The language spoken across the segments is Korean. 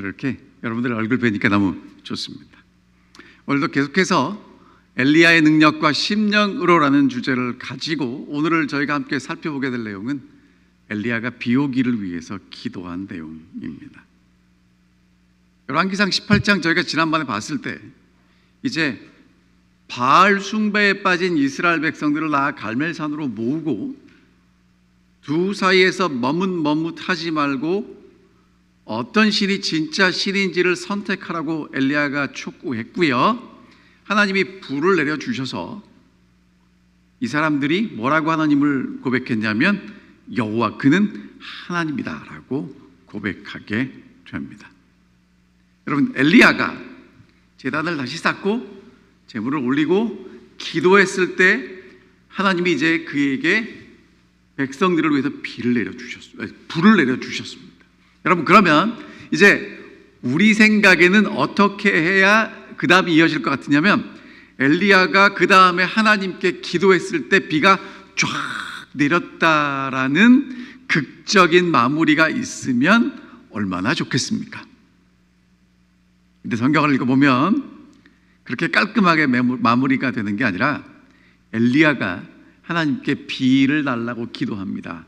오늘 이렇게 여러분들 얼굴 뵈니까 너무 좋습니다. 오늘도 계속해서 엘리야의 능력과 심령으로라는 주제를 가지고 오늘을 저희가 함께 살펴보게 될 내용은 엘리야가 비 오기를 위해서 기도한 내용입니다. 열왕기상 18장 저희가 지난번에 봤을 때 이제 바알 숭배에 빠진 이스라엘 백성들을 나아 갈멜산으로 모으고 두 사이에서 머뭇머뭇하지 말고 어떤 신이 진짜 신인지를 선택하라고 엘리야가 촉구했고요. 하나님이 불을 내려주셔서 이 사람들이 뭐라고 하나님을 고백했냐면 여호와 그는 하나님이다 라고 고백하게 됩니다. 여러분, 엘리야가 제단을 다시 쌓고 제물을 올리고 기도했을 때 하나님이 이제 그에게 백성들을 위해서 불을 내려주셨습니다. 여러분, 그러면 이제 우리 생각에는 어떻게 해야 그 다음이 이어질 것 같으냐면 엘리야가 그 다음에 하나님께 기도했을 때 비가 쫙 내렸다라는 극적인 마무리가 있으면 얼마나 좋겠습니까? 근데 성경을 읽어보면 그렇게 깔끔하게 마무리가 되는 게 아니라 엘리야가 하나님께 비를 달라고 기도합니다.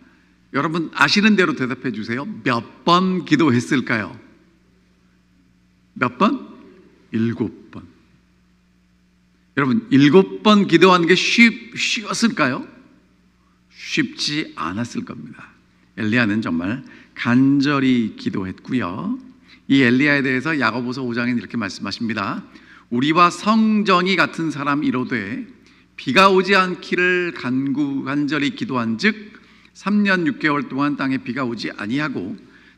여러분 아시는 대로 대답해 주세요. 몇 번 기도했을까요? 몇 번? 7번. 여러분 7번 기도하는 게 쉬웠을까요? 쉽지 않았을 겁니다. 엘리야는 정말 간절히 기도했고요. 이 엘리야에 대해서 야고보서 5장에 이렇게 말씀하십니다. 우리와 성정이 같은 사람 이로되 비가 오지 않기를 간절히 기도한즉 3년 6개월 동안 땅에 비가 오지 아니하고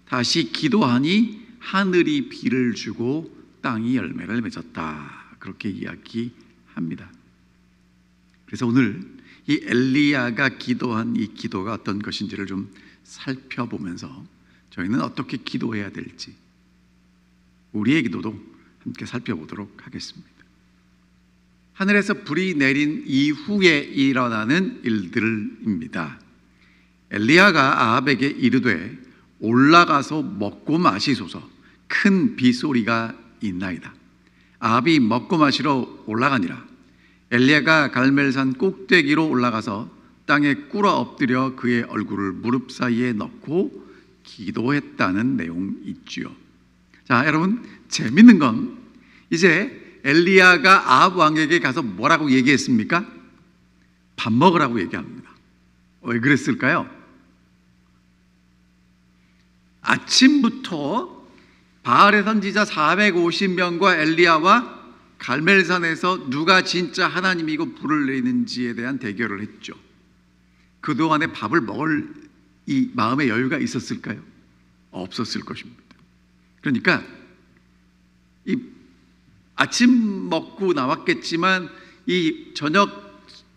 다시 기도하니 하늘이 비를 주고 땅이 열매를 맺었다. 그렇게 이야기합니다. 그래서 오늘 이 엘리야가 기도한 이 기도가 어떤 것인지를 좀 살펴보면서 저희는 어떻게 기도해야 될지 우리의 기도도 함께 살펴보도록 하겠습니다. 하늘에서 불이 내린 이후에 일어나는 일들입니다. 엘리야가 아합에게 이르되 올라가서 먹고 마시소서. 큰 비소리가 있나이다. 아합이 먹고 마시러 올라가니라. 엘리야가 갈멜산 꼭대기로 올라가서 땅에 꿇어 엎드려 그의 얼굴을 무릎 사이에 넣고 기도했다는 내용이 있지요. 자, 여러분 재밌는 건 이제 엘리야가 아합 왕에게 가서 뭐라고 얘기했습니까? 밥 먹으라고 얘기합니다. 왜 그랬을까요? 아침부터 바알의 선지자 450명과 엘리야와 갈멜산에서 누가 진짜 하나님이고 불을 내리는지에 대한 대결을 했죠. 그동안에 밥을 먹을 이 마음의 여유가 있었을까요? 없었을 것입니다. 그러니까 이 아침 먹고 나왔겠지만 이 저녁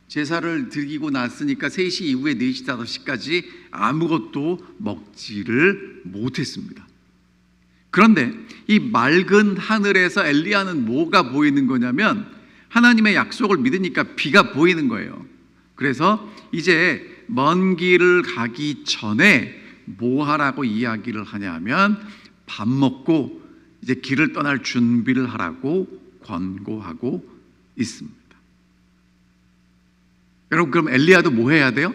제사를 드리고 났으니까 3시 이후에 4시, 5시까지 아무것도 먹지를 못했습니다. 그런데 이 맑은 하늘에서 엘리야는 뭐가 보이는 거냐면 하나님의 약속을 믿으니까 비가 보이는 거예요. 그래서 이제 먼 길을 가기 전에 뭐 하라고 이야기를 하냐면 밥 먹고 이제 길을 떠날 준비를 하라고 권고하고 있습니다. 여러분, 그럼 엘리야도 뭐 해야 돼요?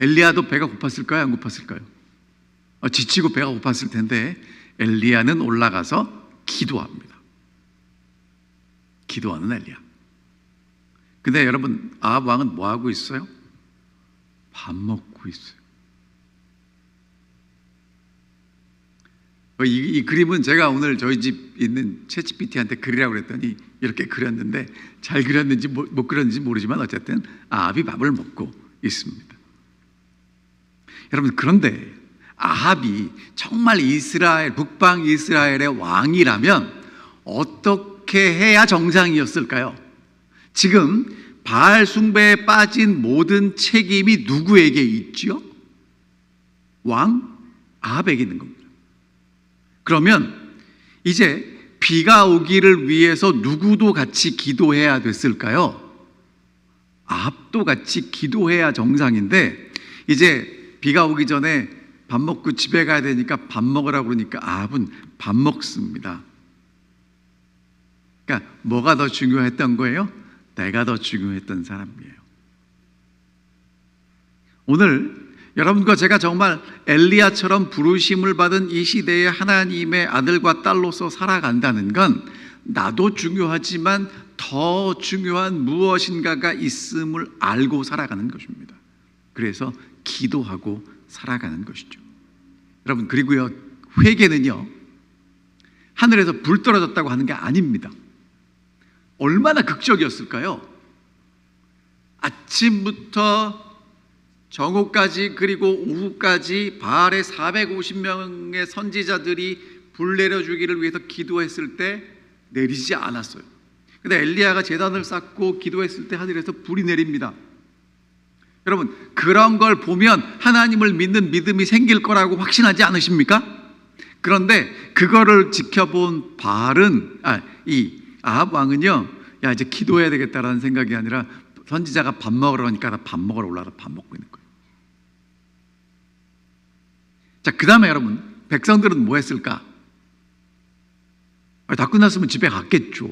엘리야도 배가 고팠을까요? 안 고팠을까요? 지치고 배가 고팠을 텐데 엘리야는 올라가서 기도합니다. 기도하는 엘리야. 근데 여러분, 아합 왕은 뭐 하고 있어요? 밥 먹고 있어요. 이 그림은 제가 오늘 저희 집 있는 챗GPT한테 그리라고 그랬더니 이렇게 그렸는데 잘 그렸는지 못 그렸는지 모르지만 어쨌든 아합이 밥을 먹고 있습니다. 여러분, 그런데 아합이 정말 북방 이스라엘의 왕이라면 어떻게 해야 정상이었을까요? 지금 바알 숭배에 빠진 모든 책임이 누구에게 있죠? 왕 아합에게 있는 겁니다. 그러면 이제 비가 오기를 위해서 누구도 같이 기도해야 됐을까요? 아합도 같이 기도해야 정상인데 이제 비가 오기 전에 밥 먹고 집에 가야 되니까 밥 먹으라고 그러니까 아합은 밥 먹습니다. 그러니까 뭐가 더 중요했던 거예요? 내가 더 중요했던 사람이에요. 오늘 여러분과 제가 정말 엘리야처럼 부르심을 받은 이 시대의 하나님의 아들과 딸로서 살아간다는 건 나도 중요하지만 더 중요한 무엇인가가 있음을 알고 살아가는 것입니다. 그래서 기도하고 살아가는 것이죠. 여러분, 그리고요, 회개는요, 하늘에서 불 떨어졌다고 하는 게 아닙니다. 얼마나 극적이었을까요? 아침부터 정오까지 그리고 오후까지 바알의 450명의 선지자들이 불 내려주기를 위해서 기도했을 때 내리지 않았어요. 근데 엘리야가 제단을 쌓고 기도했을 때 하늘에서 불이 내립니다. 여러분, 그런 걸 보면 하나님을 믿는 믿음이 생길 거라고 확신하지 않으십니까? 그런데 그거를 지켜본 바알은 이 아합 왕은요, 야 이제 기도해야 되겠다라는 생각이 아니라 선지자가 밥 먹으러 가니까 나 밥 먹으러 올라가서 밥 먹고 있는 거예요. 자, 그 다음에 여러분, 백성들은 뭐 했을까? 다 끝났으면 집에 갔겠죠.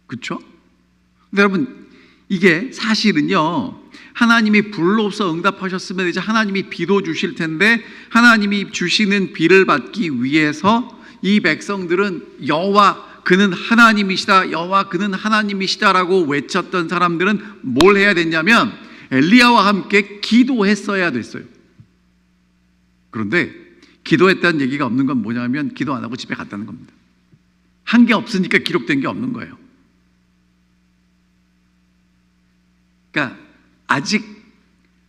그렇죠? 근데 여러분, 이게 사실은요, 하나님이 불로서 응답하셨으면 이제 하나님이 비도 주실 텐데 하나님이 주시는 비를 받기 위해서 이 백성들은 여호와 그는 하나님이시다, 여호와 그는 하나님이시다라고 외쳤던 사람들은 뭘 해야 됐냐면 엘리야와 함께 기도했어야 됐어요. 그런데 기도했다는 얘기가 없는 건 뭐냐면 기도 안 하고 집에 갔다는 겁니다. 한 게 없으니까 기록된 게 없는 거예요. 그러니까 아직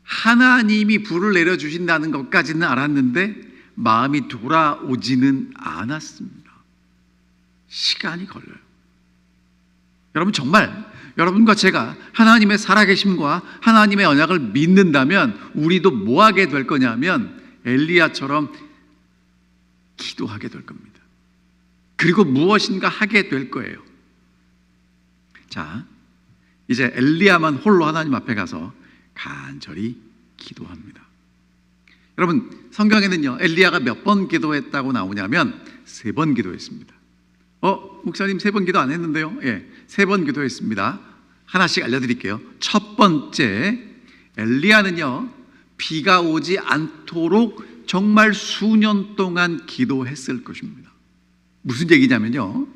하나님이 불을 내려주신다는 것까지는 알았는데 마음이 돌아오지는 않았습니다. 시간이 걸려요. 여러분, 정말 여러분과 제가 하나님의 살아계심과 하나님의 언약을 믿는다면 우리도 뭐 하게 될 거냐면 엘리야처럼 기도하게 될 겁니다. 그리고 무엇인가 하게 될 거예요. 자, 이제 엘리야만 홀로 하나님 앞에 가서 간절히 기도합니다. 여러분, 성경에는요, 엘리야가 몇 번 기도했다고 나오냐면 3번 기도했습니다. 목사님 3번 기도 안 했는데요? 예, 3번 기도했습니다. 하나씩 알려드릴게요. 첫 번째, 엘리야는요, 비가 오지 않도록 정말 수년 동안 기도했을 것입니다. 무슨 얘기냐면요,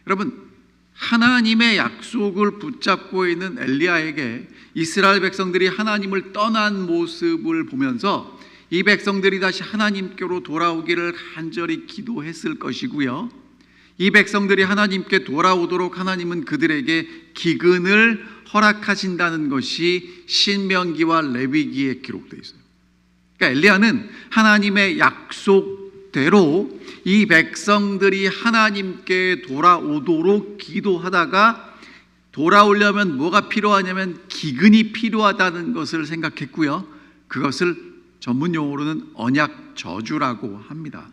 여러분, 하나님의 약속을 붙잡고 있는 엘리야에게 이스라엘 백성들이 하나님을 떠난 모습을 보면서 이 백성들이 다시 하나님께로 돌아오기를 간절히 기도했을 것이고요, 이 백성들이 하나님께 돌아오도록 하나님은 그들에게 기근을 허락하신다는 것이 신명기와 레위기에 기록되어 있어요. 그러니까 엘리야는 하나님의 약속대로 이 백성들이 하나님께 돌아오도록 기도하다가 돌아오려면 뭐가 필요하냐면 기근이 필요하다는 것을 생각했고요, 그것을 전문 용어로는 언약 저주라고 합니다.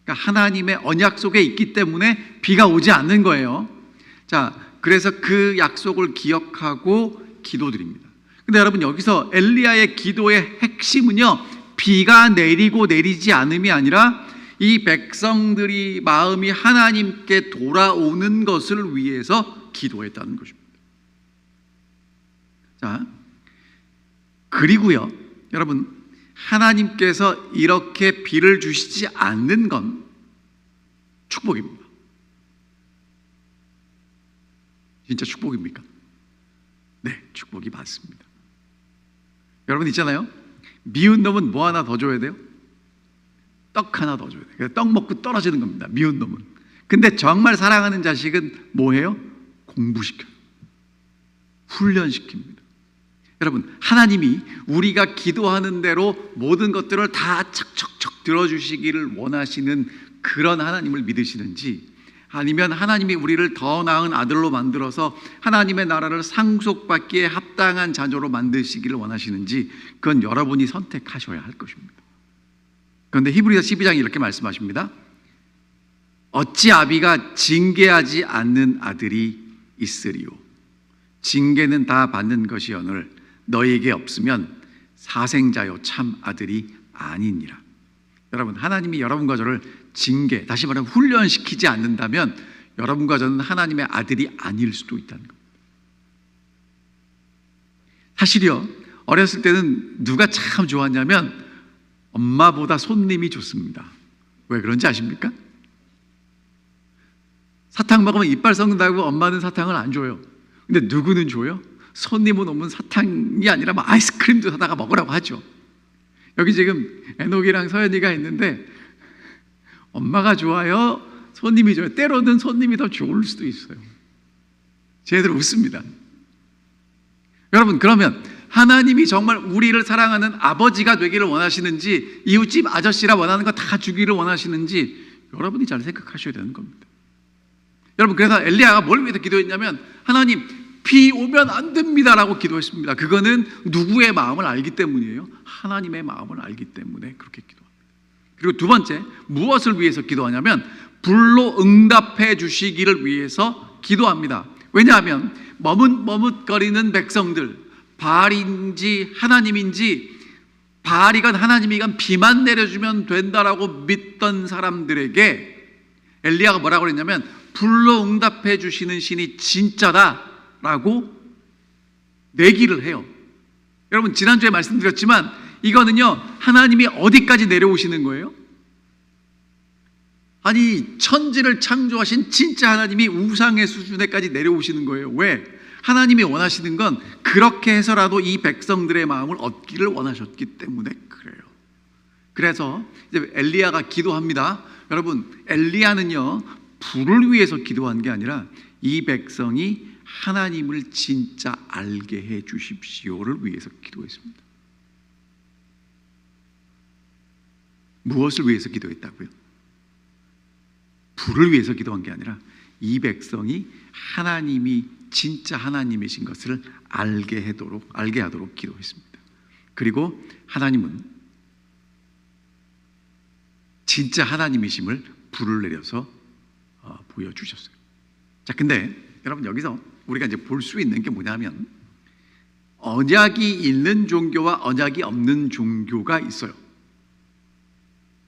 그러니까 하나님의 언약 속에 있기 때문에 비가 오지 않는 거예요. 자, 그래서 그 약속을 기억하고 기도드립니다. 근데 여러분, 여기서 엘리야의 기도의 핵심은요, 비가 내리고 내리지 않음이 아니라 이 백성들이 마음이 하나님께 돌아오는 것을 위해서 기도했다는 것입니다. 자, 그리고요, 여러분, 하나님께서 이렇게 비를 주시지 않는 건 축복입니다. 진짜 축복입니까? 네, 축복이 맞습니다. 여러분 있잖아요, 미운 놈은 뭐 하나 더 줘야 돼요? 떡 하나 더 줘야 돼요. 떡 먹고 떨어지는 겁니다, 미운 놈은. 근데 정말 사랑하는 자식은 뭐 해요? 공부시켜요. 훈련시킵니다. 여러분, 하나님이 우리가 기도하는 대로 모든 것들을 다 척척척 들어주시기를 원하시는 그런 하나님을 믿으시는지, 아니면 하나님이 우리를 더 나은 아들로 만들어서 하나님의 나라를 상속받기에 합당한 자녀로 만드시기를 원하시는지, 그건 여러분이 선택하셔야 할 것입니다. 그런데 히브리서 12장이 이렇게 말씀하십니다. 어찌 아비가 징계하지 않는 아들이 있으리요? 징계는 다 받는 것이오늘 너희에게 없으면 사생자요 참 아들이 아니니라. 여러분, 하나님이 여러분과 저를 징계, 다시 말하면 훈련시키지 않는다면 여러분과 저는 하나님의 아들이 아닐 수도 있다는 겁니다. 사실이요, 어렸을 때는 누가 참 좋았냐면 엄마보다 손님이 좋습니다. 왜 그런지 아십니까? 사탕 먹으면 이빨 썩는다고 엄마는 사탕을 안 줘요. 근데 누구는 줘요? 손님은 오면 사탕이 아니라 막 아이스크림도 사다가 먹으라고 하죠. 여기 지금 애녹이랑 서연이가 있는데 엄마가 좋아요? 손님이 좋아요? 때로는 손님이 더 좋을 수도 있어요. 쟤들 웃습니다. 여러분, 그러면 하나님이 정말 우리를 사랑하는 아버지가 되기를 원하시는지, 이웃집 아저씨라 원하는 거 다 주기를 원하시는지 여러분이 잘 생각하셔야 되는 겁니다. 여러분, 그래서 엘리야가 뭘 위해서 기도했냐면 하나님, 비 오면 안 됩니다라고 기도했습니다. 그거는 누구의 마음을 알기 때문이에요? 하나님의 마음을 알기 때문에 그렇게 기도합니다. 그리고 두 번째, 무엇을 위해서 기도하냐면 불로 응답해 주시기를 위해서 기도합니다. 왜냐하면 머뭇머뭇거리는 백성들, 바알인지 하나님인지, 바알이건 하나님이건 비만 내려주면 된다라고 믿던 사람들에게 엘리야가 뭐라고 그랬냐면 불로 응답해 주시는 신이 진짜다라고 내기를 해요. 여러분, 지난주에 말씀드렸지만 이거는요, 하나님이 어디까지 내려오시는 거예요? 아니, 천지를 창조하신 진짜 하나님이 우상의 수준에까지 내려오시는 거예요. 왜? 하나님이 원하시는 건 그렇게 해서라도 이 백성들의 마음을 얻기를 원하셨기 때문에 그래요. 그래서 이제 엘리야가 기도합니다. 여러분, 엘리야는요, 불을 위해서 기도한 게 아니라 이 백성이 하나님을 진짜 알게 해 주십시오를 위해서 기도했습니다. 무엇을 위해서 기도했다고요? 불을 위해서 기도한 게 아니라 이 백성이 하나님이 진짜 하나님이신 것을 알게 하도록 기도했습니다. 그리고 하나님은 진짜 하나님이심을 불을 내려서 보여주셨어요. 자, 근데 여러분, 여기서 우리가 이제 볼 수 있는 게 뭐냐면 언약이 있는 종교와 언약이 없는 종교가 있어요.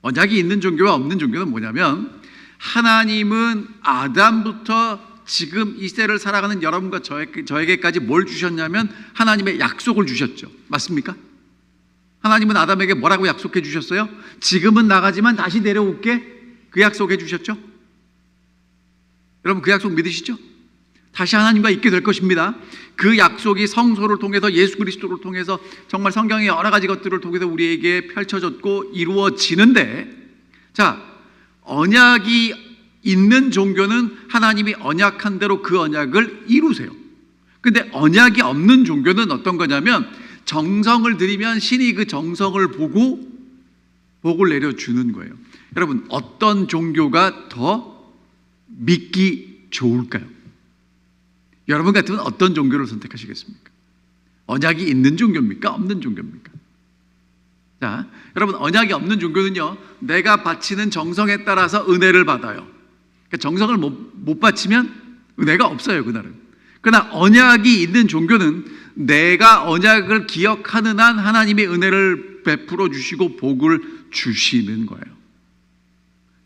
언약이 있는 종교와 없는 종교는 뭐냐면 하나님은 아담부터 지금 이 세를 살아가는 여러분과 저에게까지 뭘 주셨냐면 하나님의 약속을 주셨죠. 맞습니까? 하나님은 아담에게 뭐라고 약속해 주셨어요? 지금은 나가지만 다시 내려올게. 그 약속해 주셨죠? 여러분, 그 약속 믿으시죠? 다시 하나님과 있게 될 것입니다. 그 약속이 성소를 통해서, 예수 그리스도를 통해서, 정말 성경의 여러 가지 것들을 통해서 우리에게 펼쳐졌고 이루어지는데, 자, 언약이 있는 종교는 하나님이 언약한 대로 그 언약을 이루세요. 근데 언약이 없는 종교는 어떤 거냐면 정성을 들이면 신이 그 정성을 보고 복을 내려주는 거예요. 여러분, 어떤 종교가 더 믿기 좋을까요? 여러분 같으면 어떤 종교를 선택하시겠습니까? 언약이 있는 종교입니까? 없는 종교입니까? 자, 여러분, 언약이 없는 종교는요, 내가 바치는 정성에 따라서 은혜를 받아요. 그러니까 정성을 못 바치면 은혜가 없어요, 그날은. 그러나 언약이 있는 종교는 내가 언약을 기억하는 한 하나님의 은혜를 베풀어 주시고 복을 주시는 거예요.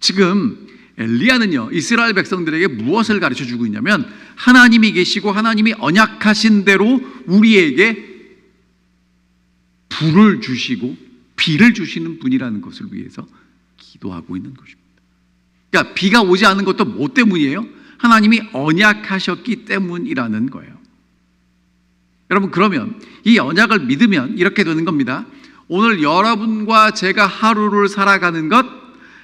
지금 엘리야는요, 이스라엘 백성들에게 무엇을 가르쳐 주고 있냐면 하나님이 계시고 하나님이 언약하신 대로 우리에게 불을 주시고 비를 주시는 분이라는 것을 위해서 기도하고 있는 것입니다. 그러니까 비가 오지 않는 것도 뭐 때문이에요? 하나님이 언약하셨기 때문이라는 거예요. 여러분, 그러면 이 언약을 믿으면 이렇게 되는 겁니다. 오늘 여러분과 제가 하루를 살아가는 것,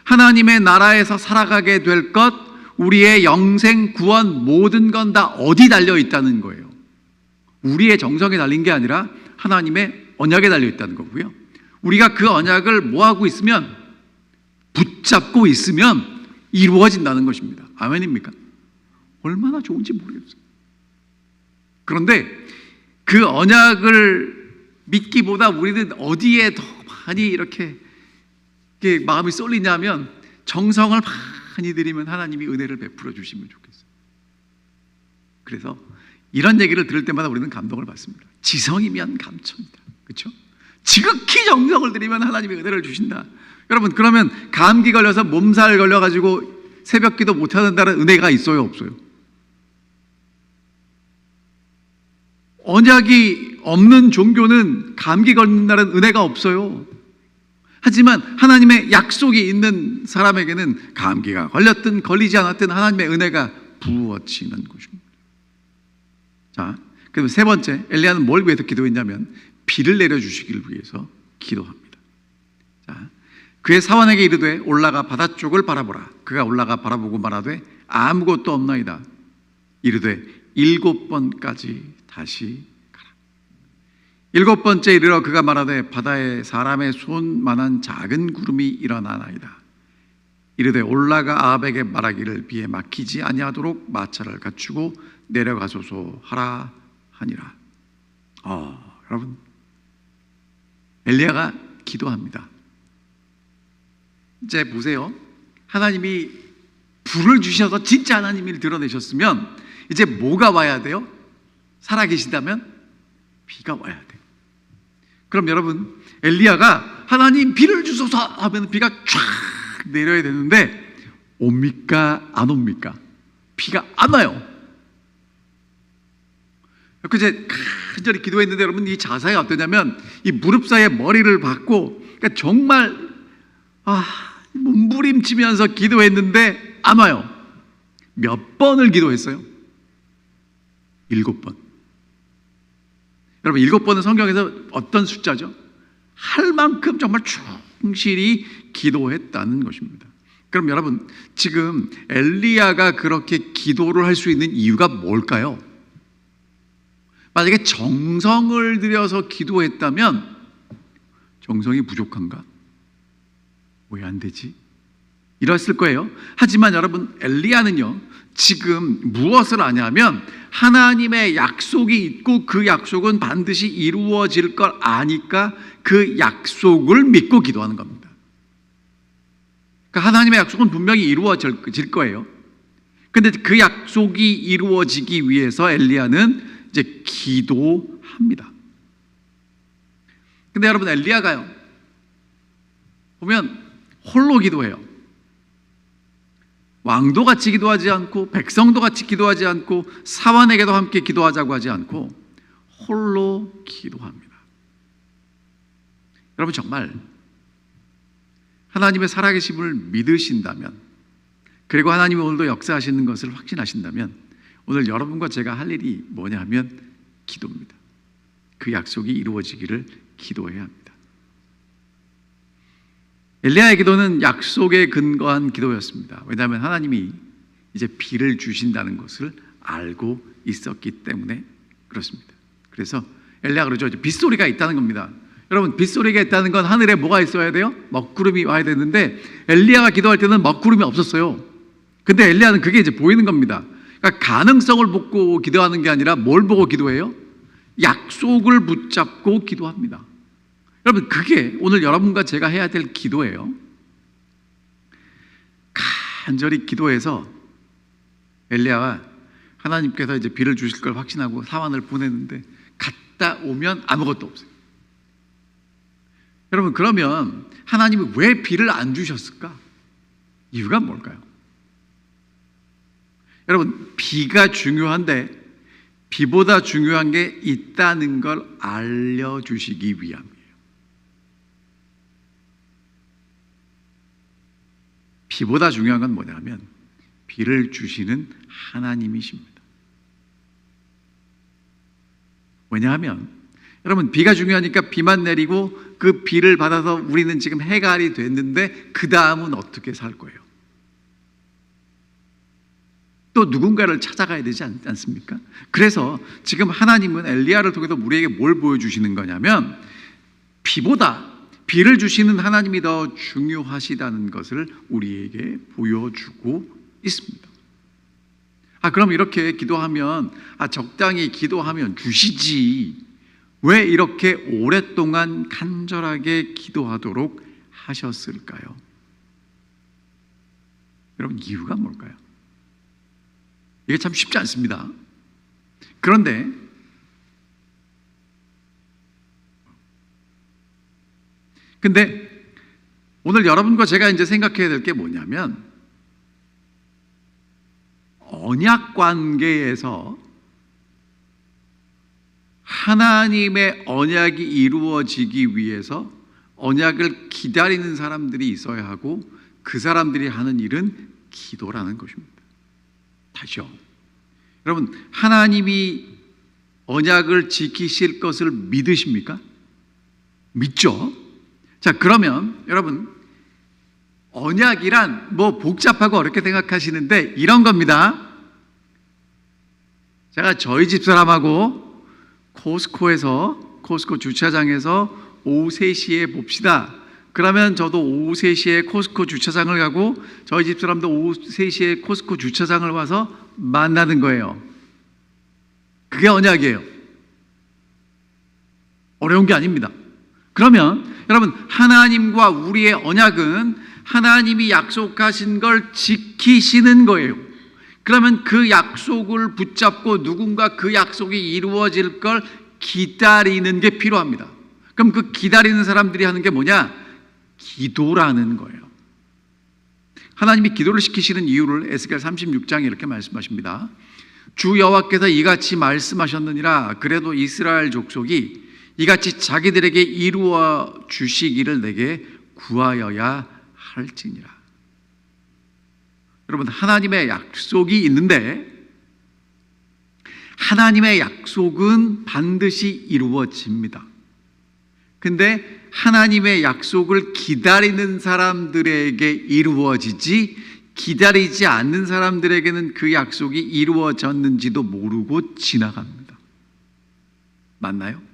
하나님의 나라에서 살아가게 될 것, 우리의 영생, 구원, 모든 건 다 어디 달려 있다는 거예요? 우리의 정성에 달린 게 아니라 하나님의 언약에 달려 있다는 거고요. 우리가 그 언약을 뭐하고 있으면, 붙잡고 있으면 이루어진다는 것입니다. 아멘입니까? 얼마나 좋은지 모르겠어요. 그런데 그 언약을 믿기보다 우리는 어디에 더 많이 이렇게 마음이 쏠리냐면 정성을 많이 들이면 하나님이 은혜를 베풀어 주시면 좋겠어요. 그래서 이런 얘기를 들을 때마다 우리는 감동을 받습니다. 지성이면 감천이다. 그렇죠? 지극히 정성을 들이면 하나님이 은혜를 주신다. 여러분, 그러면 감기 걸려서 몸살 걸려가지고 새벽 기도 못하는다는 은혜가 있어요, 없어요? 언약이 없는 종교는 감기 걸린다는 은혜가 없어요. 하지만 하나님의 약속이 있는 사람에게는 감기가 걸렸든 걸리지 않았든 하나님의 은혜가 부어지는 것입니다. 자, 그럼 세 번째, 엘리야는 뭘 위해서 기도했냐면 비를 내려주시기를 위해서 기도합니다. 자, 그의 사환에게 이르되 올라가 바다 쪽을 바라보라. 그가 올라가 바라보고 말하되 아무것도 없나이다. 이르되 7번까지 다시 가라. 7번째 이르러 그가 말하되 바다에 사람의 손만한 작은 구름이 일어나나이다. 이르되 올라가 아합에게 말하기를 비에 막히지 아니하도록 마차를 갖추고 내려가소서 하라 하니라. 여러분, 엘리야가 기도합니다. 이제 보세요. 하나님이 불을 주셔서 진짜 하나님을 드러내셨으면 이제 뭐가 와야 돼요? 살아계신다면 비가 와야 돼요. 그럼 여러분, 엘리야가 하나님 비를 주소서 하면 비가 쫙 내려야 되는데 옵니까? 안 옵니까? 비가 안 와요. 그제 간절히 기도했는데 여러분, 이 자세가 어떠냐면 이 무릎 사이에 머리를 박고, 그러니까 정말 몸부림치면서 기도했는데 안 와요. 몇 번을 기도했어요? 7번. 여러분, 7번은 성경에서 어떤 숫자죠? 할 만큼 정말 충실히 기도했다는 것입니다. 그럼 여러분, 지금 엘리야가 그렇게 기도를 할 수 있는 이유가 뭘까요? 만약에 정성을 들여서 기도했다면 정성이 부족한가? 왜 안 되지? 이랬을 거예요. 하지만 여러분, 엘리야는요 지금 무엇을 아냐면 하나님의 약속이 있고 그 약속은 반드시 이루어질 걸 아니까 그 약속을 믿고 기도하는 겁니다. 그러니까 하나님의 약속은 분명히 이루어질 거예요. 근데 그 약속이 이루어지기 위해서 엘리야는 이제 기도합니다. 근데 여러분, 엘리야가요 보면 홀로 기도해요. 왕도 같이 기도하지 않고 백성도 같이 기도하지 않고 사환에게도 함께 기도하자고 하지 않고 홀로 기도합니다. 여러분, 정말 하나님의 살아계심을 믿으신다면, 그리고 하나님이 오늘도 역사하시는 것을 확신하신다면 오늘 여러분과 제가 할 일이 뭐냐 하면 기도입니다. 그 약속이 이루어지기를 기도해야 합니다. 엘리야의 기도는 약속에 근거한 기도였습니다. 왜냐하면 하나님이 이제 비를 주신다는 것을 알고 있었기 때문에 그렇습니다. 그래서 엘리야가 그러죠. 이제 빗소리가 있다는 겁니다. 여러분, 빗소리가 있다는 건 하늘에 뭐가 있어야 돼요? 먹구름이 와야 되는데 엘리야가 기도할 때는 먹구름이 없었어요. 근데 엘리야는 그게 이제 보이는 겁니다. 그러니까 가능성을 보고 기도하는 게 아니라 뭘 보고 기도해요? 약속을 붙잡고 기도합니다. 여러분, 그게 오늘 여러분과 제가 해야 될 기도예요. 간절히 기도해서 엘리야가 하나님께서 이제 비를 주실 걸 확신하고 사환을 보냈는데 갔다 오면 아무것도 없어요. 여러분, 그러면 하나님이 왜 비를 안 주셨을까? 이유가 뭘까요? 여러분, 비가 중요한데 비보다 중요한 게 있다는 걸 알려주시기 위함이에요. 비보다 중요한 건 뭐냐면 비를 주시는 하나님이십니다. 왜냐하면 여러분, 비가 중요하니까 비만 내리고 그 비를 받아서 우리는 지금 해갈이 됐는데 그 다음은 어떻게 살 거예요? 또 누군가를 찾아가야 되지 않습니까? 그래서 지금 하나님은 엘리야를 통해서 우리에게 뭘 보여주시는 거냐면 비보다 비를 주시는 하나님이 더 중요하시다는 것을 우리에게 보여주고 있습니다. 그럼 이렇게 기도하면 적당히 기도하면 주시지 왜 이렇게 오랫동안 간절하게 기도하도록 하셨을까요? 여러분, 이유가 뭘까요? 이게 참 쉽지 않습니다. 그런데 근데 오늘 여러분과 제가 이제 생각해야 될 게 뭐냐면, 언약 관계에서 하나님의 언약이 이루어지기 위해서 언약을 기다리는 사람들이 있어야 하고, 그 사람들이 하는 일은 기도라는 것입니다. 다시요. 여러분, 하나님이 언약을 지키실 것을 믿으십니까? 믿죠? 자, 그러면 여러분, 언약이란 뭐 복잡하고 어렵게 생각하시는데 이런 겁니다. 제가 저희 집사람하고 코스코 주차장에서 오후 3시에 봅시다. 그러면 저도 오후 3시에 코스코 주차장을 가고 저희 집사람도 오후 3시에 코스코 주차장을 와서 만나는 거예요. 그게 언약이에요. 어려운 게 아닙니다. 그러면 여러분, 하나님과 우리의 언약은 하나님이 약속하신 걸 지키시는 거예요. 그러면 그 약속을 붙잡고 누군가 그 약속이 이루어질 걸 기다리는 게 필요합니다. 그럼 그 기다리는 사람들이 하는 게 뭐냐? 기도라는 거예요. 하나님이 기도를 시키시는 이유를 에스겔 36장에 이렇게 말씀하십니다. 주 여호와께서 이같이 말씀하셨느니라. 그래도 이스라엘 족속이 이같이 자기들에게 이루어 주시기를 내게 구하여야 할지니라. 여러분, 하나님의 약속이 있는데 하나님의 약속은 반드시 이루어집니다. 근데 하나님의 약속을 기다리는 사람들에게 이루어지지, 기다리지 않는 사람들에게는 그 약속이 이루어졌는지도 모르고 지나갑니다. 맞나요?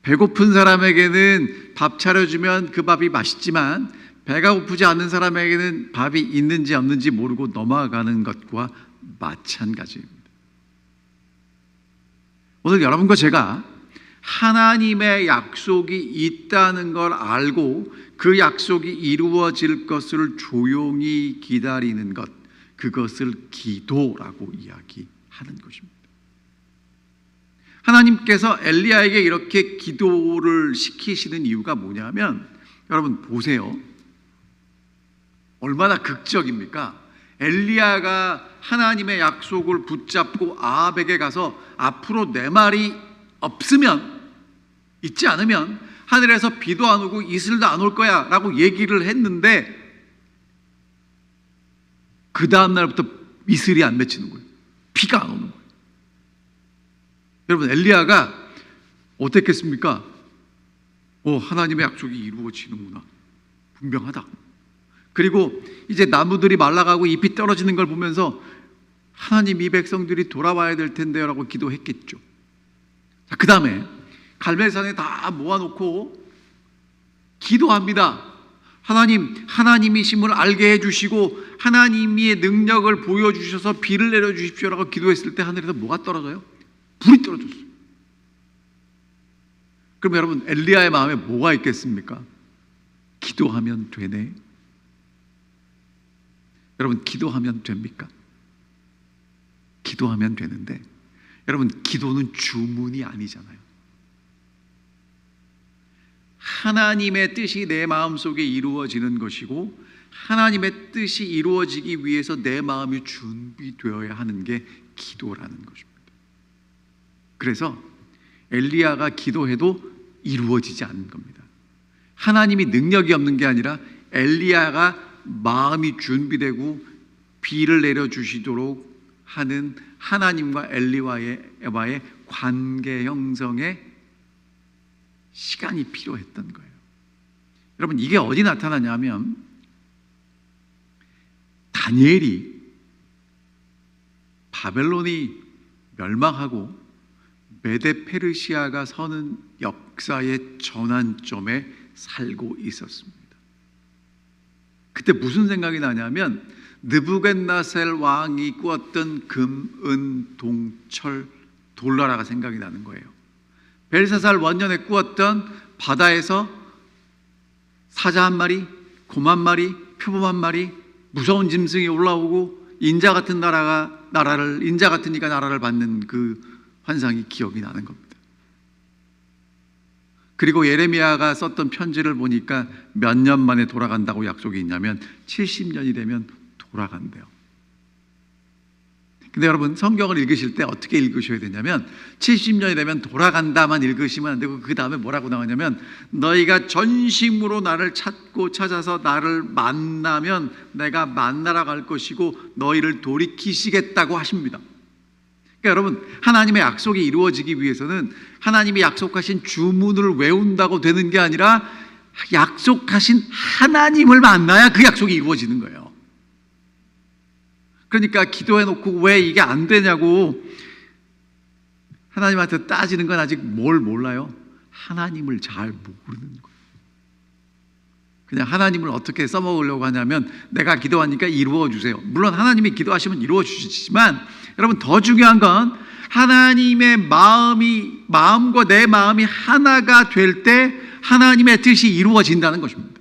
배고픈 사람에게는 밥 차려주면 그 밥이 맛있지만 배가 고프지 않는 사람에게는 밥이 있는지 없는지 모르고 넘어가는 것과 마찬가지입니다. 오늘 여러분과 제가 하나님의 약속이 있다는 걸 알고 그 약속이 이루어질 것을 조용히 기다리는 것, 그것을 기도라고 이야기하는 것입니다. 하나님께서 엘리야에게 이렇게 기도를 시키시는 이유가 뭐냐면, 여러분 보세요. 얼마나 극적입니까? 엘리야가 하나님의 약속을 붙잡고 아합에게 가서 앞으로 내 말이 없으면, 있지 않으면 하늘에서 비도 안 오고 이슬도 안 올 거야 라고 얘기를 했는데, 그 다음 날부터 이슬이 안 맺히는 거예요. 비가 안 오는 거예요. 여러분, 엘리야가 어땠겠습니까? 하나님의 약속이 이루어지는구나, 분명하다. 그리고 이제 나무들이 말라가고 잎이 떨어지는 걸 보면서 하나님, 이 백성들이 돌아와야 될 텐데요 라고 기도했겠죠. 자, 그 다음에 갈멜산에 다 모아놓고 기도합니다. 하나님, 하나님이심을 알게 해주시고 하나님의 능력을 보여주셔서 비를 내려주십시오라고 기도했을 때 하늘에서 뭐가 떨어져요? 불이 떨어졌어요. 그럼 여러분, 엘리야의 마음에 뭐가 있겠습니까? 기도하면 되네. 여러분, 기도하면 됩니까? 기도하면 되는데, 여러분, 기도는 주문이 아니잖아요. 하나님의 뜻이 내 마음속에 이루어지는 것이고, 하나님의 뜻이 이루어지기 위해서 내 마음이 준비되어야 하는 게 기도라는 것입니다. 그래서 엘리야가 기도해도 이루어지지 않는 겁니다. 하나님이 능력이 없는 게 아니라 엘리야가 마음이 준비되고 비를 내려주시도록 하는 하나님과 엘리야와의 관계 형성에 시간이 필요했던 거예요. 여러분, 이게 어디 나타나냐면, 다니엘이 바벨론이 멸망하고 메데 페르시아가 서는 역사의 전환점에 살고 있었습니다. 그때 무슨 생각이 나냐면, 느부갓네살 왕이 꾸었던 금, 은, 동, 철, 돌나라가 생각이 나는 거예요. 벨사살 원년에 꾸었던 바다에서 사자 한 마리, 곰 한 마리, 표범 한 마리, 무서운 짐승이 올라오고 인자 같은 인자 같은 이가 나라를 받는 그 환상이 기억이 나는 겁니다. 그리고 예레미야가 썼던 편지를 보니까 몇 년 만에 돌아간다고 약속이 있냐면 70년이 되면 돌아간대요. 근데 여러분, 성경을 읽으실 때 어떻게 읽으셔야 되냐면 70년이 되면 돌아간다만 읽으시면 안 되고, 그 다음에 뭐라고 나오냐면 너희가 전심으로 나를 찾고 찾아서 나를 만나면 내가 만나러 갈 것이고 너희를 돌이키시겠다고 하십니다. 그러니까 여러분, 하나님의 약속이 이루어지기 위해서는 하나님이 약속하신 주문을 외운다고 되는 게 아니라 약속하신 하나님을 만나야 그 약속이 이루어지는 거예요. 그러니까 기도해놓고 왜 이게 안 되냐고 하나님한테 따지는 건 아직 뭘 몰라요? 하나님을 잘 모르는 거예요. 그냥 하나님을 어떻게 써먹으려고 하냐면 내가 기도하니까 이루어 주세요. 물론 하나님이 기도하시면 이루어 주시지만 여러분, 더 중요한 건 하나님의 마음과 내 마음이 하나가 될 때 하나님의 뜻이 이루어진다는 것입니다.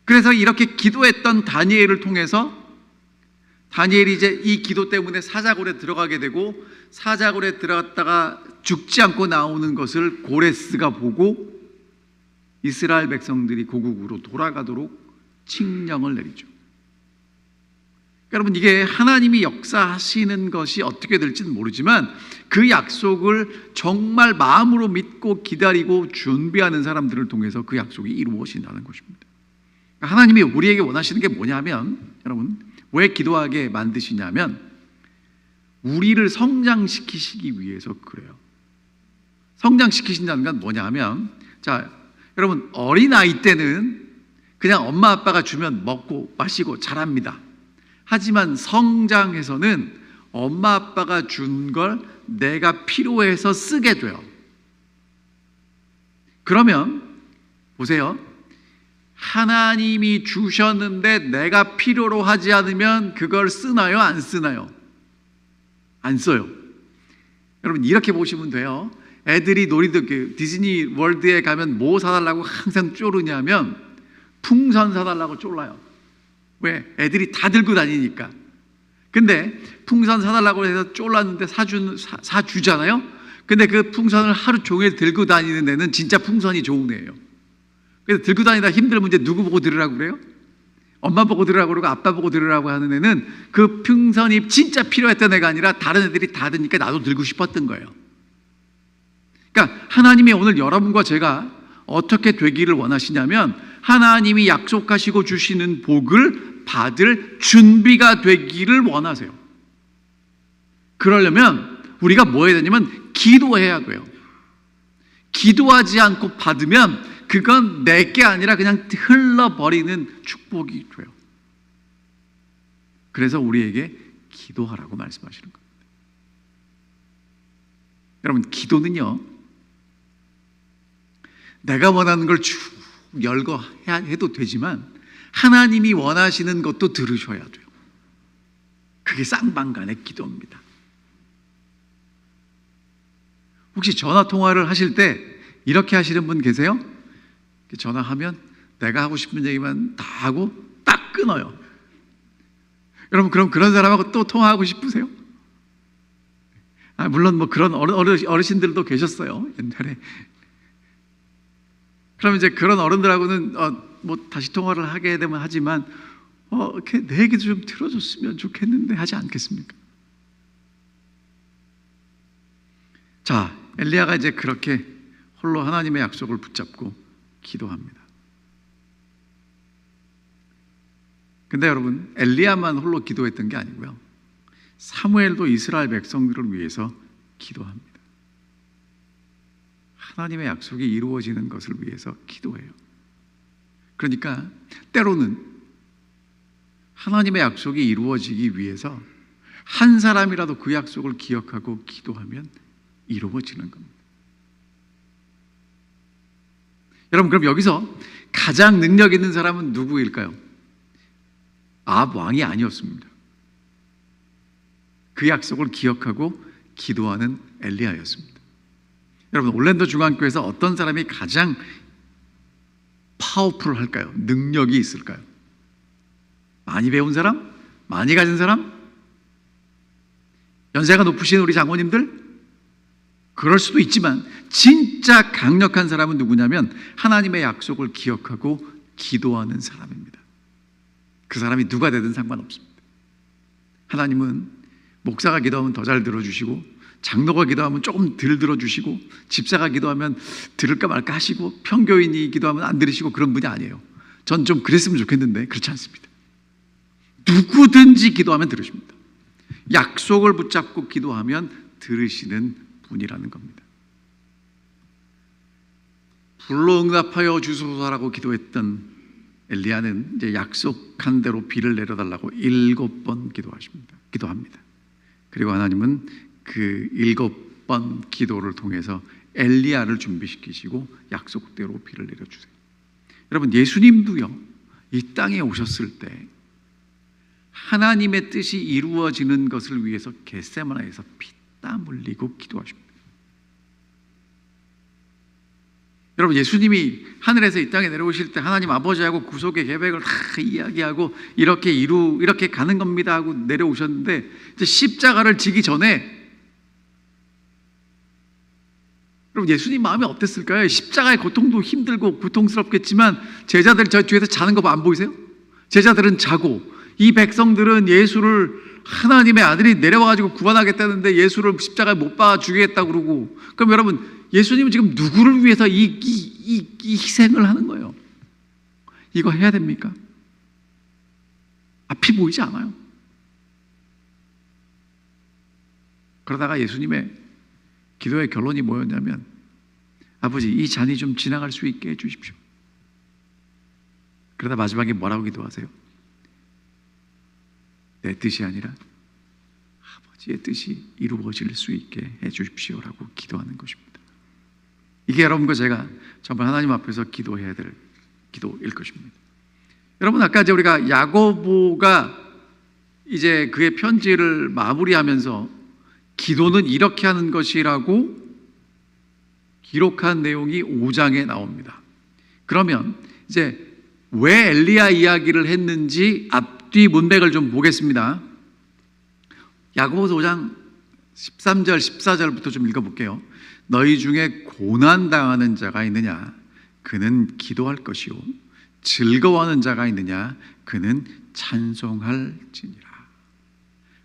그래서 이렇게 기도했던 다니엘을 통해서 다니엘이 이제 이 기도 때문에 사자굴에 들어가게 되고, 사자굴에 들어갔다가 죽지 않고 나오는 것을 고레스가 보고 이스라엘 백성들이 고국으로 돌아가도록 칙령을 내리죠. 여러분, 이게 하나님이 역사하시는 것이 어떻게 될지는 모르지만 그 약속을 정말 마음으로 믿고 기다리고 준비하는 사람들을 통해서 그 약속이 이루어진다는 것입니다. 하나님이 우리에게 원하시는 게 뭐냐면, 여러분, 왜 기도하게 만드시냐면 우리를 성장시키시기 위해서 그래요. 성장시키신다는 건 뭐냐면, 자, 여러분, 어린아이 때는 그냥 엄마 아빠가 주면 먹고 마시고 자랍니다. 하지만 성장해서는 엄마 아빠가 준 걸 내가 필요해서 쓰게 돼요. 그러면 보세요, 하나님이 주셨는데 내가 필요로 하지 않으면 그걸 쓰나요? 안 쓰나요? 안 써요. 여러분, 이렇게 보시면 돼요. 애들이 디즈니 월드에 가면 뭐 사달라고 항상 쪼르냐면 풍선 사달라고 쫄라요. 왜? 애들이 다 들고 다니니까. 근데 풍선 사달라고 해서 쫄랐는데 사주잖아요. 근데 그 풍선을 하루 종일 들고 다니는 애는 진짜 풍선이 좋은 애예요. 그래서 들고 다니다 힘들면 이제 누구 보고 들으라고 그래요? 엄마 보고 들으라고 그러고 아빠 보고 들으라고 하는 애는 그 풍선이 진짜 필요했던 애가 아니라 다른 애들이 다 드니까 나도 들고 싶었던 거예요. 그러니까 하나님이 오늘 여러분과 제가 어떻게 되기를 원하시냐면 하나님이 약속하시고 주시는 복을 받을 준비가 되기를 원하세요. 그러려면 우리가 뭐 해야 되냐면 기도해야 돼요. 기도하지 않고 받으면 그건 내게 아니라 그냥 흘러버리는 축복이 돼요. 그래서 우리에게 기도하라고 말씀하시는 겁니다. 여러분, 기도는요, 내가 원하는 걸 쭉 열거 해도 되지만 하나님이 원하시는 것도 들으셔야 돼요. 그게 쌍방간의 기도입니다. 혹시 전화 통화를 하실 때 이렇게 하시는 분 계세요? 전화하면 내가 하고 싶은 얘기만 다 하고 딱 끊어요. 여러분, 그럼 그런 사람하고 또 통화하고 싶으세요? 물론 뭐 그런 어르신들도 계셨어요, 옛날에. 그럼 이제 그런 어른들하고는 뭐 다시 통화를 하게 되면 하지만 이렇게 내 얘기도 좀 들어줬으면 좋겠는데 하지 않겠습니까? 자, 엘리야가 이제 그렇게 홀로 하나님의 약속을 붙잡고 기도합니다. 근데 여러분, 엘리야만 홀로 기도했던 게 아니고요, 사무엘도 이스라엘 백성들을 위해서 기도합니다. 하나님의 약속이 이루어지는 것을 위해서 기도해요. 그러니까 때로는 하나님의 약속이 이루어지기 위해서 한 사람이라도 그 약속을 기억하고 기도하면 이루어지는 겁니다. 여러분, 그럼 여기서 가장 능력 있는 사람은 누구일까요? 아합 왕이 아니었습니다. 그 약속을 기억하고 기도하는 엘리야였습니다. 여러분, 올랜도 중앙교회에서 어떤 사람이 가장 파워풀할까요? 능력이 있을까요? 많이 배운 사람? 많이 가진 사람? 연세가 높으신 우리 장모님들? 그럴 수도 있지만 진짜 강력한 사람은 누구냐면 하나님의 약속을 기억하고 기도하는 사람입니다. 그 사람이 누가 되든 상관없습니다. 하나님은 목사가 기도하면 더 잘 들어주시고, 장로가 기도하면 조금 덜 들어주시고, 집사가 기도하면 들을까 말까 하시고, 평교인이 기도하면 안 들으시고, 그런 분이 아니에요. 전 좀 그랬으면 좋겠는데 그렇지 않습니다. 누구든지 기도하면 들으십니다. 약속을 붙잡고 기도하면 들으시는 분이라는 겁니다. 불로 응답하여 주소서라고 기도했던 엘리야는 이제 약속한 대로 비를 내려달라고 7번 기도합니다. 그리고 하나님은 그 7번 기도를 통해서 엘리야를 준비시키시고 약속대로 비를 내려주세요. 여러분, 예수님도요, 이 땅에 오셨을 때 하나님의 뜻이 이루어지는 것을 위해서 겟세마네에서 피땀 흘리고 기도하십니다. 여러분, 예수님이 하늘에서 이 땅에 내려오실 때 하나님 아버지하고 구속의 계획을 다 이야기하고 이렇게 가는 겁니다 하고 내려오셨는데, 이제 십자가를 지기 전에 여러분, 예수님 마음이 어땠을까요? 십자가의 고통도 힘들고 고통스럽겠지만 제자들 저 뒤에서 자는 거 안 보이세요? 제자들은 자고, 이 백성들은 예수를 하나님의 아들이 내려와가지고 구원하겠다는데 예수를 십자가에 못 박아 죽이겠다고 그러고, 그럼 여러분, 예수님은 지금 누구를 위해서 이 희생을 하는 거예요? 이거 해야 됩니까? 앞이 보이지 않아요. 그러다가 예수님의 기도의 결론이 뭐였냐면, 아버지, 이 잔이 좀 지나갈 수 있게 해주십시오. 그러다 마지막에 뭐라고 기도하세요? 내 뜻이 아니라 아버지의 뜻이 이루어질 수 있게 해주십시오라고 기도하는 것입니다. 이게 여러분과 제가 정말 하나님 앞에서 기도해야 될 기도일 것입니다. 여러분, 아까 이제 우리가 야고보가 이제 그의 편지를 마무리하면서 기도는 이렇게 하는 것이라고 기록한 내용이 5장에 나옵니다. 그러면 이제 왜 엘리야 이야기를 했는지 앞뒤 문맥을 좀 보겠습니다. 야고보서 5장 13절 14절부터 좀 읽어볼게요. 너희 중에 고난당하는 자가 있느냐? 그는 기도할 것이요, 즐거워하는 자가 있느냐? 그는 찬송할지니라.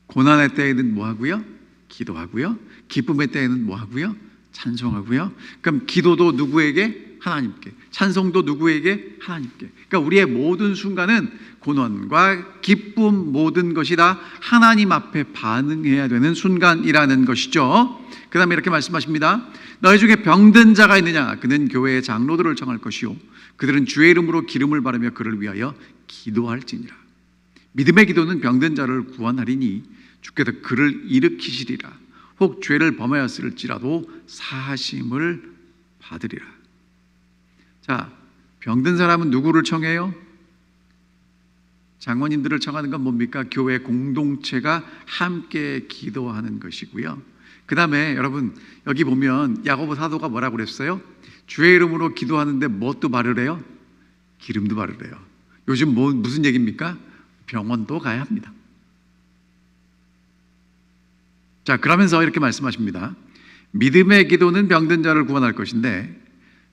고난의 때에는 뭐하고요? 기도하고요. 기쁨의 때에는 뭐하고요? 찬송하고요. 그럼 기도도 누구에게? 하나님께. 찬송도 누구에게? 하나님께. 그러니까 우리의 모든 순간은 고난과 기쁨, 모든 것이 다 하나님 앞에 반응해야 되는 순간이라는 것이죠. 그 다음에 이렇게 말씀하십니다. 너희 중에 병든 자가 있느냐? 그는 교회의 장로들을 정할 것이요, 그들은 주의 이름으로 기름을 바르며 그를 위하여 기도할지니라. 믿음의 기도는 병든 자를 구원하리니 주께서 그를 일으키시리라. 혹 죄를 범하였을지라도 사하심을 받으리라. 자, 병든 사람은 누구를 청해요? 장로님들을 청하는 건 뭡니까? 교회 공동체가 함께 기도하는 것이고요. 그 다음에 여러분, 여기 보면 야고보 사도가 뭐라고 그랬어요? 주의 이름으로 기도하는데 뭣도 바르래요? 기름도 바르래요. 요즘 무슨 얘기입니까? 병원도 가야 합니다. 자, 그러면서 이렇게 말씀하십니다. 믿음의 기도는 병든 자를 구원할 것인데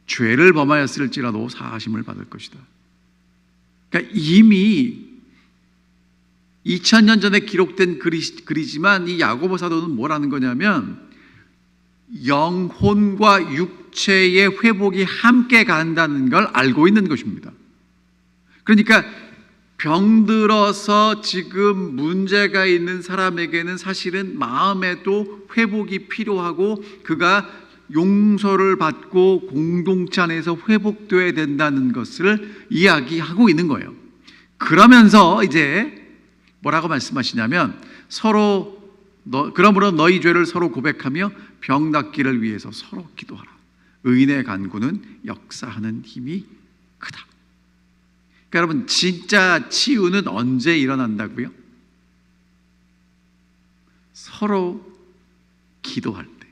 죄를 범하였을지라도 사하심을 받을 것이다. 그러니까 이미 2000년 전에 기록된 글이지만 이 야고보 사도는 뭐라는 거냐면, 영혼과 육체의 회복이 함께 간다는 걸 알고 있는 것입니다. 그러니까 병들어서 지금 문제가 있는 사람에게는 사실은 마음에도 회복이 필요하고 그가 용서를 받고 공동체 안에서 회복되어야 된다는 것을 이야기하고 있는 거예요. 그러면서 이제 뭐라고 말씀하시냐면, 그러므로 너희 죄를 서로 고백하며 병 낫기를 위해서 서로 기도하라. 의인의 간구는 역사하는 힘이 크다. 그러니까 여러분, 진짜 치유는 언제 일어난다고요? 서로 기도할 때.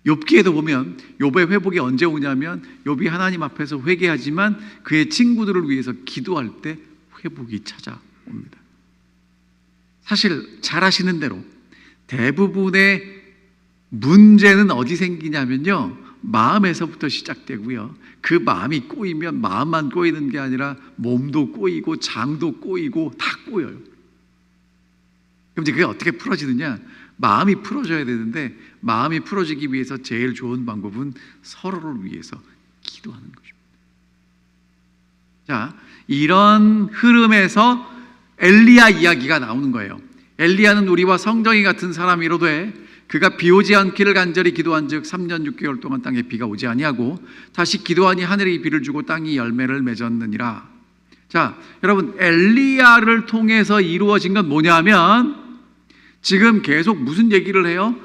욥기에도 보면 욥의 회복이 언제 오냐면, 욥이 하나님 앞에서 회개하지만 그의 친구들을 위해서 기도할 때 회복이 찾아옵니다. 사실 잘 아시는 대로 대부분의 문제는 어디 생기냐면요, 마음에서부터 시작되고요. 그 마음이 꼬이면 마음만 꼬이는 게 아니라 몸도 꼬이고 장도 꼬이고 다 꼬여요. 그럼 이제 그게 어떻게 풀어지느냐? 마음이 풀어져야 되는데, 마음이 풀어지기 위해서 제일 좋은 방법은 서로를 위해서 기도하는 것입니다. 자, 이런 흐름에서 엘리야 이야기가 나오는 거예요. 엘리야는 우리와 성정이 같은 사람이로되 그가 비 오지 않기를 간절히 기도한즉 3년 6개월 동안 땅에 비가 오지 아니하고 다시 기도하니 하늘이 비를 주고 땅이 열매를 맺었느니라. 자, 여러분, 엘리야를 통해서 이루어진 건 뭐냐면, 지금 계속 무슨 얘기를 해요?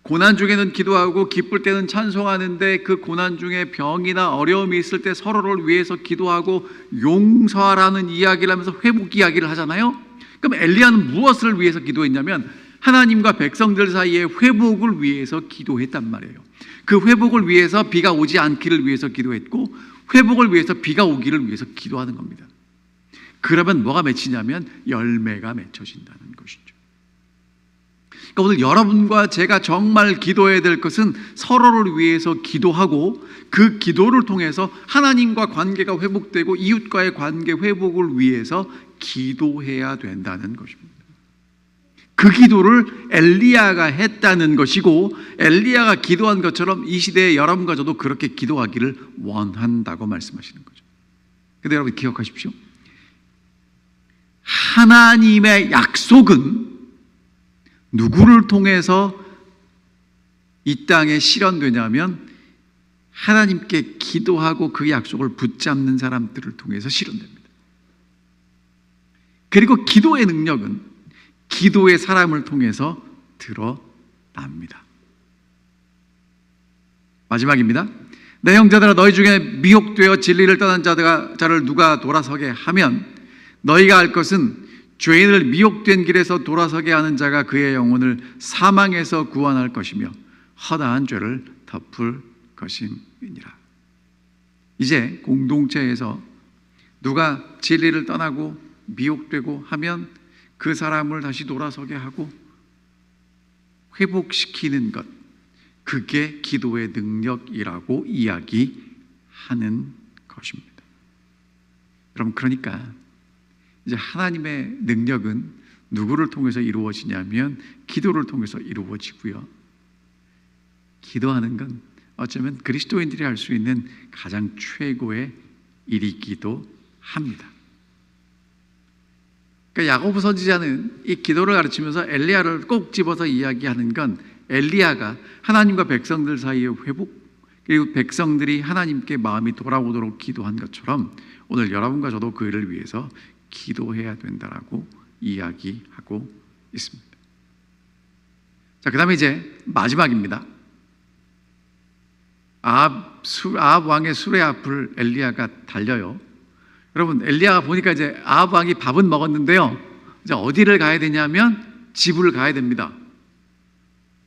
고난 중에는 기도하고 기쁠 때는 찬송하는데, 그 고난 중에 병이나 어려움이 있을 때 서로를 위해서 기도하고 용서하라는 이야기를 하면서 회복 이야기를 하잖아요. 그럼 엘리야는 무엇을 위해서 기도했냐면 하나님과 백성들 사이의 회복을 위해서 기도했단 말이에요. 그 회복을 위해서 비가 오지 않기를 위해서 기도했고, 회복을 위해서 비가 오기를 위해서 기도하는 겁니다. 그러면 뭐가 맺히냐면 열매가 맺혀진다는 것이죠. 그러니까 오늘 여러분과 제가 정말 기도해야 될 것은 서로를 위해서 기도하고, 그 기도를 통해서 하나님과 관계가 회복되고 이웃과의 관계 회복을 위해서 기도해야 된다는 것입니다. 그 기도를 엘리야가 했다는 것이고, 엘리야가 기도한 것처럼 이 시대의 여러분과 저도 그렇게 기도하기를 원한다고 말씀하시는 거죠. 그런데 여러분 기억하십시오. 하나님의 약속은 누구를 통해서 이 땅에 실현되냐면 하나님께 기도하고 그 약속을 붙잡는 사람들을 통해서 실현됩니다. 그리고 기도의 능력은 기도의 사람을 통해서 드러납니다. 마지막입니다. 내 형제들아, 너희 중에 미혹되어 진리를 떠난 자를 누가 돌아서게 하면 너희가 알 것은 죄인을 미혹된 길에서 돌아서게 하는 자가 그의 영혼을 사망에서 구원할 것이며 허다한 죄를 덮을 것임이니라. 이제 공동체에서 누가 진리를 떠나고 미혹되고 하면 그 사람을 다시 돌아서게 하고 회복시키는 것, 그게 기도의 능력이라고 이야기하는 것입니다. 여러분, 그러니까 이제 하나님의 능력은 누구를 통해서 이루어지냐면 기도를 통해서 이루어지고요. 기도하는 건 어쩌면 그리스도인들이 할 수 있는 가장 최고의 일이기도 합니다. 그러니까 야고보 선지자는 이 기도를 가르치면서 엘리야를 꼭 집어서 이야기하는 건, 엘리야가 하나님과 백성들 사이의 회복, 그리고 백성들이 하나님께 마음이 돌아오도록 기도한 것처럼 오늘 여러분과 저도 그 일을 위해서 기도해야 된다라고 이야기하고 있습니다. 자, 그 다음에 이제 마지막입니다. 아합 왕의 수레 앞을 엘리야가 달려요. 여러분, 엘리야가 보니까 이제 아합 왕이 밥은 먹었는데요, 이제 어디를 가야 되냐면 집을 가야 됩니다.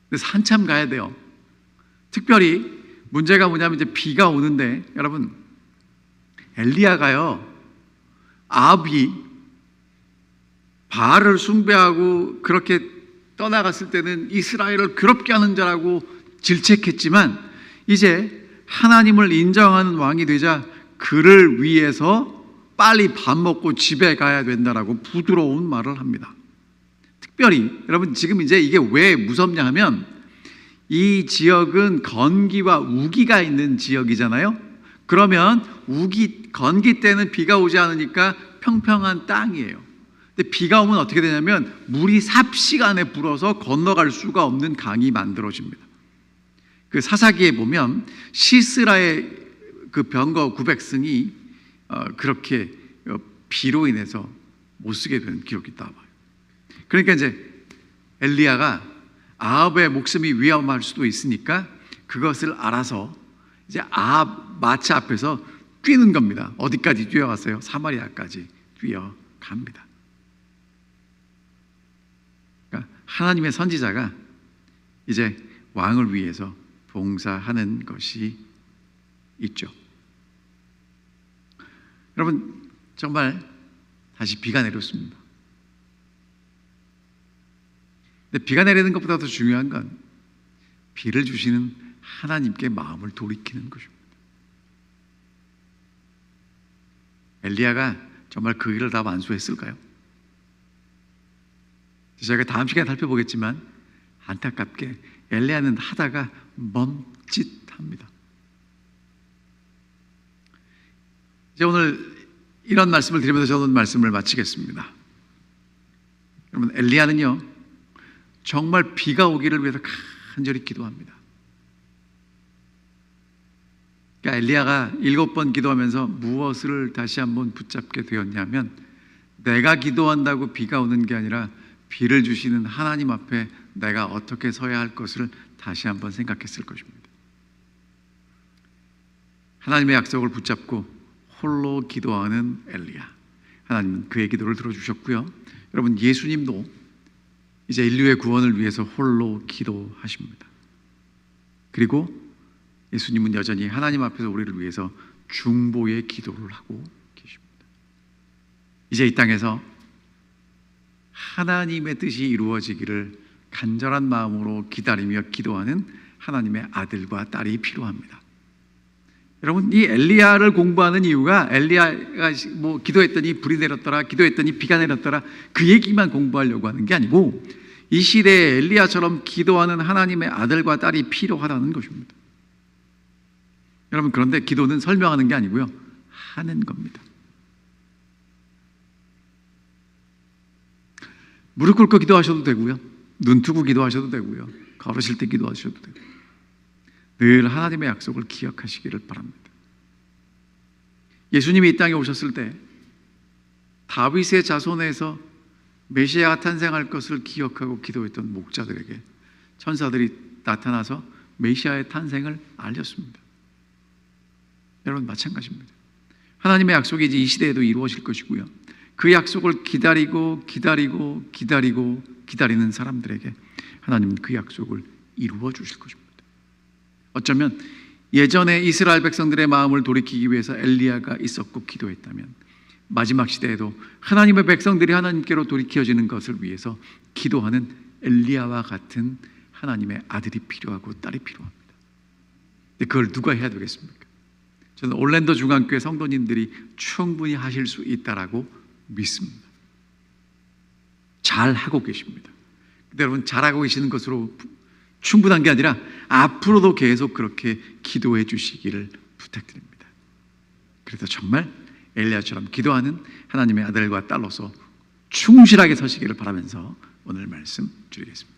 그래서 한참 가야 돼요. 특별히 문제가 뭐냐면 이제 비가 오는데, 여러분, 엘리야가요, 아합이 바알을 숭배하고 그렇게 떠나갔을 때는 이스라엘을 괴롭게 하는 자라고 질책했지만, 이제 하나님을 인정하는 왕이 되자 그를 위해서 빨리 밥 먹고 집에 가야 된다라고 부드러운 말을 합니다. 특별히 여러분, 지금 이제 이게 왜 무섭냐 하면 이 지역은 건기와 우기가 있는 지역이잖아요. 그러면 건기 때는 비가 오지 않으니까 평평한 땅이에요. 근데 비가 오면 어떻게 되냐면 물이 삽시간에 불어서 건너갈 수가 없는 강이 만들어집니다. 그 사사기에 보면 시스라의 그 병거 900승이 그렇게 비로 인해서 못 쓰게 되는 기록이 나와요. 그러니까 이제 엘리야가 아합의 목숨이 위험할 수도 있으니까 그것을 알아서 이제 아합 마차 앞에서 뛰는 겁니다. 어디까지 뛰어갔어요? 사마리아까지 뛰어갑니다. 그러니까 하나님의 선지자가 이제 왕을 위해서 봉사하는 것이 있죠. 여러분, 정말 다시 비가 내렸습니다. 근데 비가 내리는 것보다 더 중요한 건 비를 주시는 하나님께 마음을 돌이키는 것입니다. 엘리야가 정말 그 일을 다 완수했을까요? 저희가 다음 시간에 살펴보겠지만 안타깝게 엘리야는 하다가 멈칫합니다. 이제 오늘 이런 말씀을 드리면서 저는 말씀을 마치겠습니다. 여러분, 엘리야는요 정말 비가 오기를 위해서 간절히 기도합니다. 그러니까 엘리야가 7번 기도하면서 무엇을 다시 한번 붙잡게 되었냐면, 내가 기도한다고 비가 오는 게 아니라 비를 주시는 하나님 앞에 내가 어떻게 서야 할 것을 다시 한번 생각했을 것입니다. 하나님의 약속을 붙잡고 홀로 기도하는 엘리야, 하나님은 그의 기도를 들어주셨고요. 여러분, 예수님도 이제 인류의 구원을 위해서 홀로 기도하십니다. 그리고 예수님은 여전히 하나님 앞에서 우리를 위해서 중보의 기도를 하고 계십니다. 이제 이 땅에서 하나님의 뜻이 이루어지기를 간절한 마음으로 기다리며 기도하는 하나님의 아들과 딸이 필요합니다. 여러분, 이 엘리야를 공부하는 이유가 엘리야가 기도했더니 불이 내렸더라, 기도했더니 비가 내렸더라, 그 얘기만 공부하려고 하는 게 아니고 이 시대에 엘리야처럼 기도하는 하나님의 아들과 딸이 필요하다는 것입니다. 여러분, 그런데 기도는 설명하는 게 아니고요, 하는 겁니다. 무릎 꿇고 기도하셔도 되고요, 눈 뜨고 기도하셔도 되고요, 걸으실 때 기도하셔도 되고, 늘 하나님의 약속을 기억하시기를 바랍니다. 예수님이 이 땅에 오셨을 때 다윗의 자손에서 메시아가 탄생할 것을 기억하고 기도했던 목자들에게 천사들이 나타나서 메시아의 탄생을 알렸습니다. 여러분, 마찬가지입니다. 하나님의 약속이 이제 이 시대에도 이루어질 것이고요, 그 약속을 기다리고 기다리는 사람들에게 하나님은 그 약속을 이루어 주실 것입니다. 어쩌면 예전에 이스라엘 백성들의 마음을 돌이키기 위해서 엘리야가 있었고 기도했다면, 마지막 시대에도 하나님의 백성들이 하나님께로 돌이켜지는 것을 위해서 기도하는 엘리야와 같은 하나님의 아들이 필요하고 딸이 필요합니다. 근데 그걸 누가 해야 되겠습니까? 저는 올랜도 중앙교회 성도님들이 충분히 하실 수 있다라고 믿습니다. 잘 하고 계십니다. 근데 여러분, 잘하고 계시는 것으로 충분한 게 아니라 앞으로도 계속 그렇게 기도해 주시기를 부탁드립니다. 그래서 정말 엘리야처럼 기도하는 하나님의 아들과 딸로서 충실하게 서시기를 바라면서 오늘 말씀 드리겠습니다.